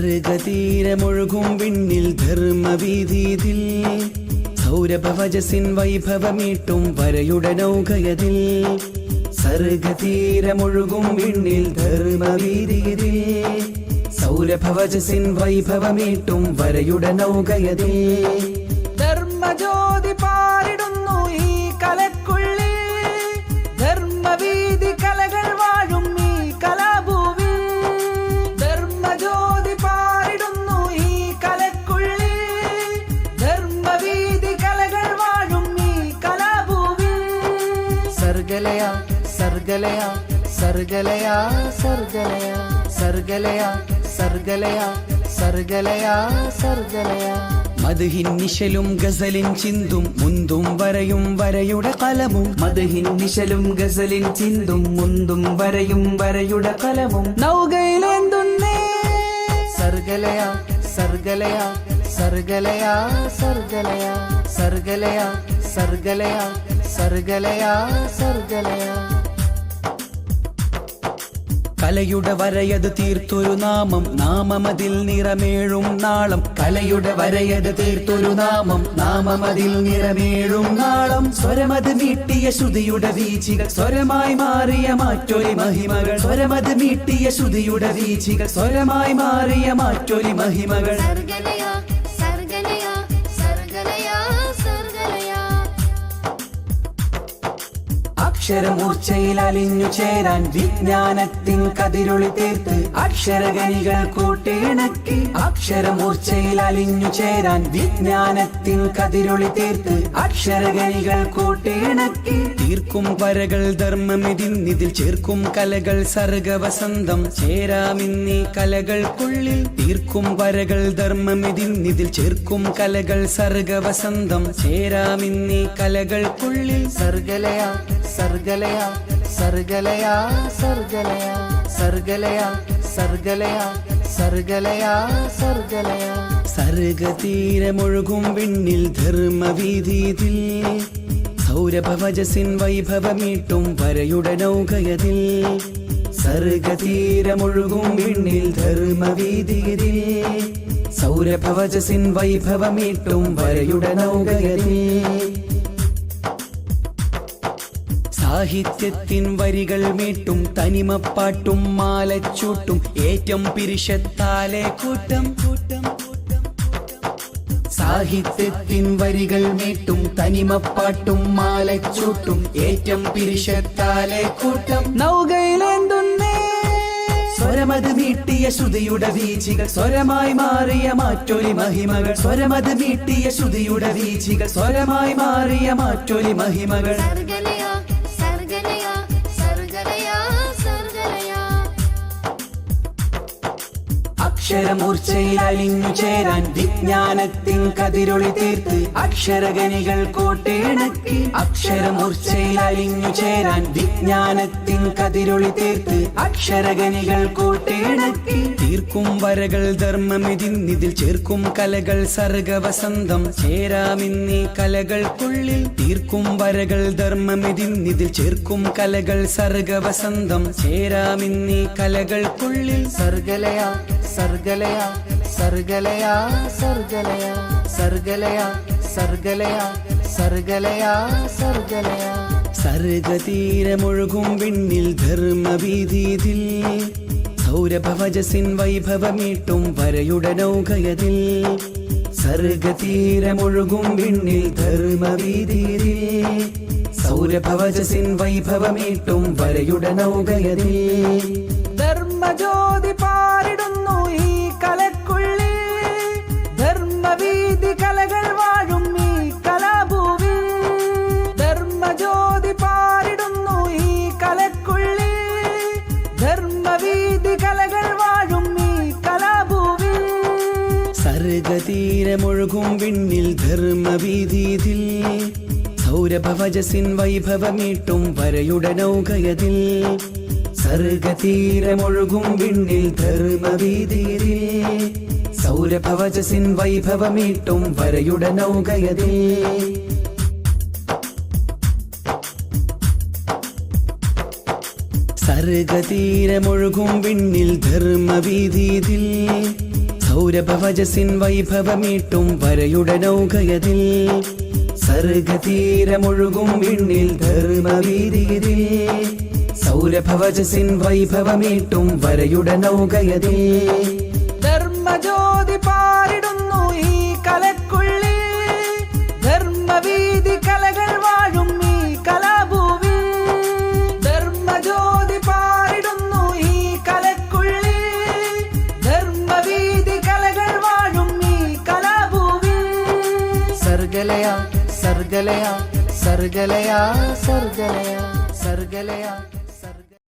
സർഗതീരമൊഴുകും വിണ്ണിൽ ധർമ്മവീതിയിൽ സൗരഭവജസിൻ വൈഭവമീട്ടും വരയുടെ നൗകയതിൽ സർഗതീരമൊഴുകും വിണ്ണിൽ ധർമ്മവീതിയിൽ സൗരഭവജസിൻ വൈഭവമീട്ടും വരയുടെ നൗകയതിൽ ധർമ്മജ്യോതി പാരിടുന്നു ഈ കലക്കുള്ളിൽ ധർമ്മവീതി കലകൾ വാഴും ഈ കലാഭൂവിൽ ധർമ്മജ്യോതി പാരിടുന്നു ഈ കലക്കുള്ളിൽ ധർമ്മവീതി കലകൾ വാഴും ഈ കലാഭൂവിൽ സർഗലയ സർഗലയ സർഗലയ സർഗലയ സർഗലയ സർഗലയ സർഗലയ സർഗലയ മദ്ഹിൻ നിശലും ഗസലിൻ ചിന്തും മുന്തും വരയും വരയുടെ കലമും മദ്ഹിൻ നിശലും ഗസലിൻ ചിന്തും മുന്തും വരയും വരയുടെ കലമും നൗകയിലേന്തുന്നേ സർഗലയ സർഗലയ സർഗലയ സർഗലയ സർഗലയ സർഗലയ സർഗലയ സർഗലയ കലയുടെ വരയത് തീർത്തൊരു നാമം നാമമതിൽ നിറമേഴും നാളം കലയുടെ വരയത് തീർത്തൊരു നാമം നാമമതിൽ നിറമേഴും നാളം സ്വരമത് മീട്ടിയ ശ്രുതിയുടെ വീചികൾ സ്വരമായി മാറിയ മാറ്റൊലി മഹിമകൾ സ്വരമത് മീട്ടിയ ശ്രുതിയുടെ വീചികൾ സ്വരമായി മാറിയ മാറ്റൊലി മഹിമകൾ അക്ഷരമൂർച്ചയിൽ അലിഞ്ഞു ചേരാൻ വിജ്ഞാനത്തിൻ കതിരൊളി തീർത്ത് അക്ഷരഗണികൾ കൂട്ടിയിണക്കി അക്ഷരമൂർച്ചയിൽ അലിഞ്ഞു ചേരാൻ വിജ്ഞാനത്തിൻ കതിരൊളി തീർത്ത് അക്ഷരഗണികൾ കൂട്ടിയിണക്കി തീർക്കും വരകൾ ധർമ്മമിതിൽ ചേർക്കും കലകൾ സർഗവസന്തം ചേരാമിന്നീ കലകൾക്കുള്ളിൽ തീർക്കും വരകൾ ധർമ്മമിതിൽ ചേർക്കും കലകൾ സർഗവസന്തം ചേരാമിന്നീ കലകൾക്കുള്ളിൽ സർഗലയ സർഗലയ സർഗലയ സർഗലയ സർഗലയ സർഗലയ സർഗലയ സർഗലയ സർഗതീരമൊഴുകും വിണ്ണിൽ ധർമ്മവീതിയിൽ സൗരഭവജസിൻ വൈഭവമീട്ടും വരയുടെ നൗകയതിൽ സർഗതീരമൊഴുകും വിണ്ണിൽ ധർമ്മവീതിയിൽ സൗരഭവജസിൻ വൈഭവമീട്ടും വരയുടെ നൗകയതിൽ സാഹിത്യത്തിൻ വരികൾ മീട്ടും തനിമപ്പാട്ടും മാലച്ചൂട്ടും ഏറ്റം പിരിശത്താലെ കൂട്ടം സാഹിത്യത്തിൻ വരികൾ മീട്ടും തനിമപ്പാട്ടും മാലച്ചൂട്ടും ഏറ്റം പിരിശത്താലെ കൂട്ടം നൗകയിലേന്തുന്നേ സ്വരമത് മീട്ടിയ ശ്രുതിയുടെ വീചികൾ സ്വരമായി മാറിയ മാറ്റൊലി മഹിമകൾ സ്വരമത് മീട്ടിയ ശ്രുതിയുടെ വീചികൾ സ്വരമായി മാറിയ മാറ്റൊലി മഹിമകൾ അക്ഷരമൂർച്ചയിൽ അലിഞ്ഞു ചേരാൻ വിജ്ഞാനത്തിൻ കതിരൊളി തീർത്ത് അക്ഷരഗണികൾ കൂട്ടിയിണക്കി അക്ഷരമൂർച്ചയിൽ അലിഞ്ഞു ചേരാൻ വിജ്ഞാനത്തിൻ കതിരൊളി തീർത്ത് അക്ഷരഗണികൾ കൂട്ടിയിണക്കി തീർക്കും വരകൾ ധർമ്മമിതിൽ ചേർക്കും കലകൾ സർഗവസന്തം ചേരാമിന്നീ കലകൾക്കുള്ളിൽ തീർക്കും വരകൾ ധർമ്മമിതിൽ ചേർക്കും കലകൾ സർഗവസന്തം ചേരാമിന്നീ കലകൾക്കുള്ളിൽ സർഗലയ സർഗലയ സർഗലയ സർഗലയ സർഗലയ സർഗലയ സർഗലയ സർഗലയ സർഗതീരമൊഴുകും വിണ്ണിൽ ധർമ്മവീതിയിൽ സൗരഭവജസിൻ വൈഭവമീട്ടും വരയുടെ നൗകയതിൽ സർഗതീരമൊഴുകും വിണ്ണിൽ ധർമ്മവീതിയിൽ സൗരഭവജസിൻ വൈഭവമീട്ടും വരയുടെ നൗകയതിൽ ധർമ്മജ്യോതി പാരിടുന്നു ഈ കലക്കുള്ളിൽ ധർമ്മവീതി കലകൾ വാഴും ഈ കലാഭൂവിൽ ധർമ്മജ്യോതി പാരിടുന്നു ഈ കലക്കുള്ളിൽ ധർമ്മവീതി കലകൾ വാഴും ഈ കലാഭൂവിൽ സർഗതീരമൊഴുകും വിണ്ണിൽ ധർമ്മവീതിയിൽ സൗരഭവജസിൻ വൈഭവമീട്ടും വരയുടെ നൗകയതിൽ സർഗതീരമൊഴുകും വിണ്ണിൽ ധർമ്മവീതിയിൽ സൗരഭവജസിൻ വൈഭവമീട്ടും വരയുടെ നൗകയതിൽ സർഗതീരമൊഴുകും വിണ്ണിൽ ധർമ്മവീതിയിൽ സൗരഭവജസിൻ വൈഭവമീട്ടും വരയുടെ നൗകയതിൽ സർഗതീരമൊഴുകും വിണ്ണിൽ ധർമ്മവീതിയിൽ സൗരഭവജസിൻ വൈഭവമീട്ടും വരയുടെ നൗകയതിൽ ധർമ്മജ്യോതി പാരിടുന്നു ഈ കലക്കുള്ളിൽ ധർമ്മവീതി കലകൾ വാഴും ഈ കലാഭൂവിൽ ധർമ്മജ്യോതി പാരിടുന്നു ഈ കലക്കുള്ളിൽ ധർമ്മവീതി കലകൾ വാഴും ഈ കലാഭൂവിൽ സർഗലയ സർഗലയ സർഗലയ സർഗലയ സർഗലയ